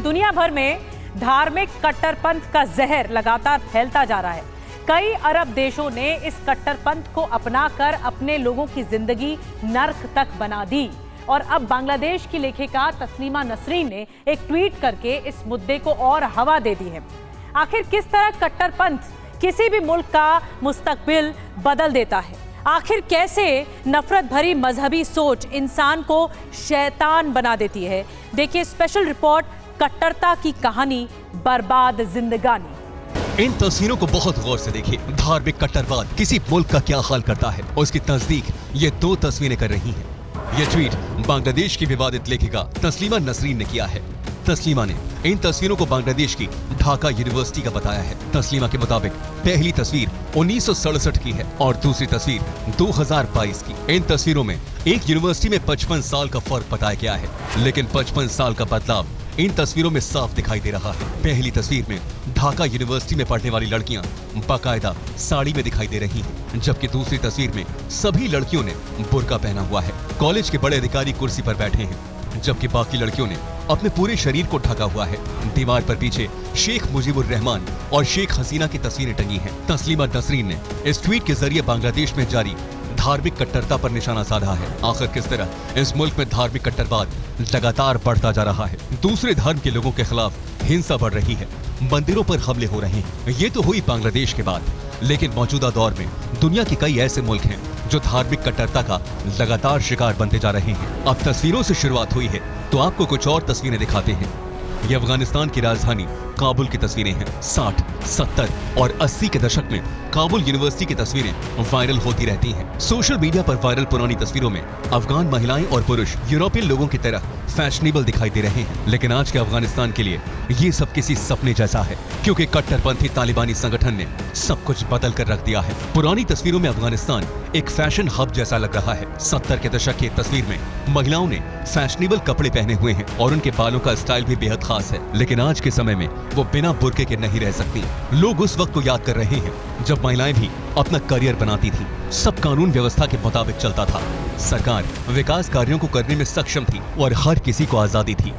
दुनिया भर में धार्मिक कट्टरपंथ का जहर लगातार फैलता जा रहा है। कई अरब देशों ने इस कट्टरपंथ को अपनाकर अपने लोगों की जिंदगी नर्क तक बना दी और अब बांग्लादेश की लेखिका तस्लीमा नसरीन ने एक ट्वीट करके इस मुद्दे को और हवा दे दी है। आखिर किस तरह कट्टरपंथ किसी भी मुल्क का मुस्तकबिल बदल देता है? आखिर कैसे नफरत भरी मजहबी सोच इंसान को शैतान बना देती है? देखिए स्पेशल रिपोर्ट कट्टरता की कहानी, बर्बाद जिंदगानी। इन तस्वीरों को बहुत गौर से देखिए। धार्मिक कट्टरवाद किसी मुल्क का क्या हाल करता है और उसकी तस्दीक ये दो तस्वीरें कर रही हैं। यह ट्वीट बांग्लादेश की विवादित लेखिका तस्लीमा नसरीन ने किया है। तस्लीमा ने इन तस्वीरों को बांग्लादेश की ढाका यूनिवर्सिटी का बताया है। तस्लीमा के मुताबिक पहली तस्वीर 1967 की है और दूसरी तस्वीर 2022 की। इन तस्वीरों में एक यूनिवर्सिटी में 55 साल का फर्क बताया गया है, लेकिन 55 साल का बदलाव इन तस्वीरों में साफ दिखाई दे रहा है। पहली तस्वीर में ढाका यूनिवर्सिटी में पढ़ने वाली लड़कियां बाकायदा साड़ी में दिखाई दे रही हैं, जबकि दूसरी तस्वीर में सभी लड़कियों ने बुर्का पहना हुआ है। कॉलेज के बड़े अधिकारी कुर्सी पर बैठे हैं, जबकि बाकी लड़कियों ने अपने पूरे शरीर को ढका हुआ है। दीवार पर पीछे शेख मुजीबुर रहमान और शेख हसीना की तस्वीरें टंगी हैं। तस्लीमा नसरीन ने इस ट्वीट के जरिए बांग्लादेश में जारी धार्मिक कट्टरता पर निशाना साधा है। आखिर किस तरह इस मुल्क में धार्मिक कट्टरवाद लगातार बढ़ता जा रहा है। दूसरे धर्म के लोगों के खिलाफ हिंसा बढ़ रही है, मंदिरों पर हमले हो रहे हैं। ये तो हुई बांग्लादेश के बाद, लेकिन मौजूदा दौर में दुनिया के कई ऐसे मुल्क हैं जो धार्मिक कट्टरता का लगातार शिकार बनते जा रहे हैं। अब तस्वीरों से शुरुआत हुई है तो आपको कुछ और तस्वीरें दिखाते हैं। ये अफगानिस्तान की राजधानी काबुल की तस्वीरें हैं। 60, 70 और 80 के दशक में काबुल यूनिवर्सिटी की तस्वीरें वायरल होती रहती हैं। सोशल मीडिया पर वायरल पुरानी तस्वीरों में अफगान महिलाएं और पुरुष यूरोपियन लोगों की तरह फैशनेबल दिखाई दे रहे हैं, लेकिन आज के अफगानिस्तान के लिए ये सब किसी सपने जैसा है, क्योंकि कट्टरपंथी तालिबानी संगठन ने सब कुछ बदल कर रख दिया है। पुरानी तस्वीरों में अफगानिस्तान एक फैशन हब जैसा लग रहा है। 70 के दशक की तस्वीर में महिलाओं ने फैशनेबल कपड़े पहने हुए हैं और उनके बालों का स्टाइल भी बेहद खास है, लेकिन आज के समय में वो बिना बुर्के के नहीं रह सकती। लोग उस वक्त को याद कर रहे हैं जब महिलाएं भी अपना करियर बनाती थी। सब कानून व्यवस्था के मुताबिक चलता था। सरकार विकास कार्यों को करने में सक्षम थी और हर किसी को आजादी थी,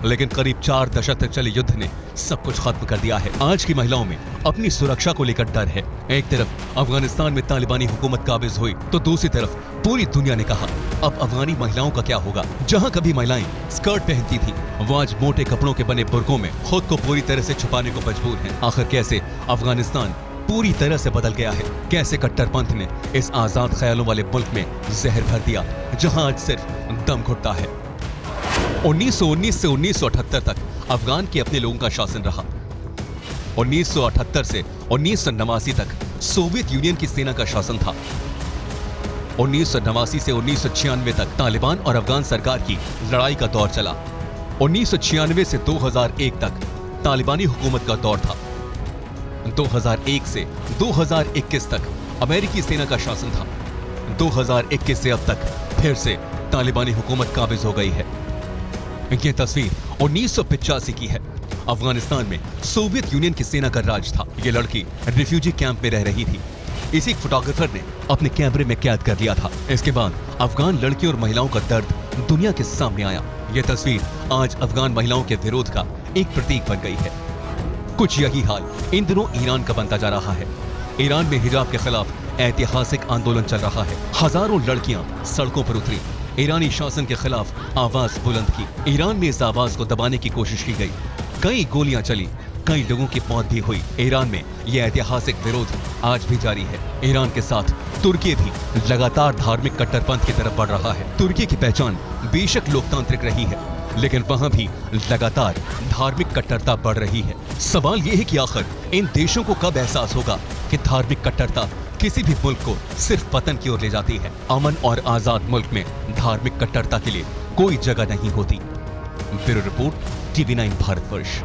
लेकिन करीब 4 दशक तक चले युद्ध ने सब कुछ खत्म कर दिया है। आज की महिलाओं में अपनी सुरक्षा को लेकर डर है। एक तरफ अफगानिस्तान में तालिबानी हुकूमत काबिज हुई तो दूसरी तरफ पूरी दुनिया ने कहा अब अफगानी महिलाओं का क्या होगा। जहां कभी महिलाएं स्कर्ट पहनती थी, वो आज मोटे कपड़ों के बने बुर्कों में खुद को पूरी तरह से छुपाने को मजबूर हैं। आखिर कैसे अफगानिस्तान पूरी तरह से बदल गया है, कैसे कट्टरपंथ ने इस आजाद ख्यालों वाले मुल्क में जहर भर दिया जहां आज सिर्फ दम घुटता है। 1919 से 1978 तक अफगान के अपने लोगों का शासन रहा। 1978 से 1989 तक सोवियत यूनियन की सेना का शासन था। 1989 से 1996 तक तालिबान और अफगान सरकार की लड़ाई का दौर चला। 1996 से 2001 तक तालिबानी हुकूमत का दौर था। 2001 से 2021 तक अमेरिकी सेना का शासन था। 2021 से अब तक फिर से तालिबानी हुकूमत काबिज हो गई है। यह तस्वीर 1985 की है। अफगानिस्तान में सोवियत यूनियन की सेना का राज था। यह लड़की रिफ्यूजी कैंप में रह रही थी। इसे एक फोटोग्राफर ने अपने कैमरे में कैद कर लिया था। इसके बाद अफगान लड़कियों और महिलाओं का दर्द दुनिया के सामने आया। यह तस्वीर आज अफगान महिलाओं के विरोध का एक प्रतीक बन गई है। कुछ यही हाल इन दिनों ईरान का बनता जा रहा है। ईरान में हिजाब के खिलाफ ऐतिहासिक आंदोलन चल रहा है। हजारों लड़कियां सड़कों पर उतरी, ईरानी शासन के खिलाफ आवाज बुलंद की। ईरान में इस आवाज को दबाने की कोशिश की गई, कई गोलियां चली, कई लोगों की मौत भी हुई। ईरान में यह ऐतिहासिक विरोध आज भी जारी है। ईरान के साथ तुर्की भी लगातार धार्मिक कट्टरपंथ की तरफ बढ़ रहा है। तुर्की की पहचान बेशक लोकतांत्रिक रही है, लेकिन वहां भी लगातार धार्मिक कट्टरता बढ़ रही है। सवाल यह है कि आखिर इन देशों को कब एहसास होगा कि धार्मिक कट्टरता किसी भी मुल्क को सिर्फ पतन की ओर ले जाती है। अमन और आजाद मुल्क में धार्मिक कट्टरता के लिए कोई जगह नहीं होती। Bureau report, TV9 Bharatvarsh.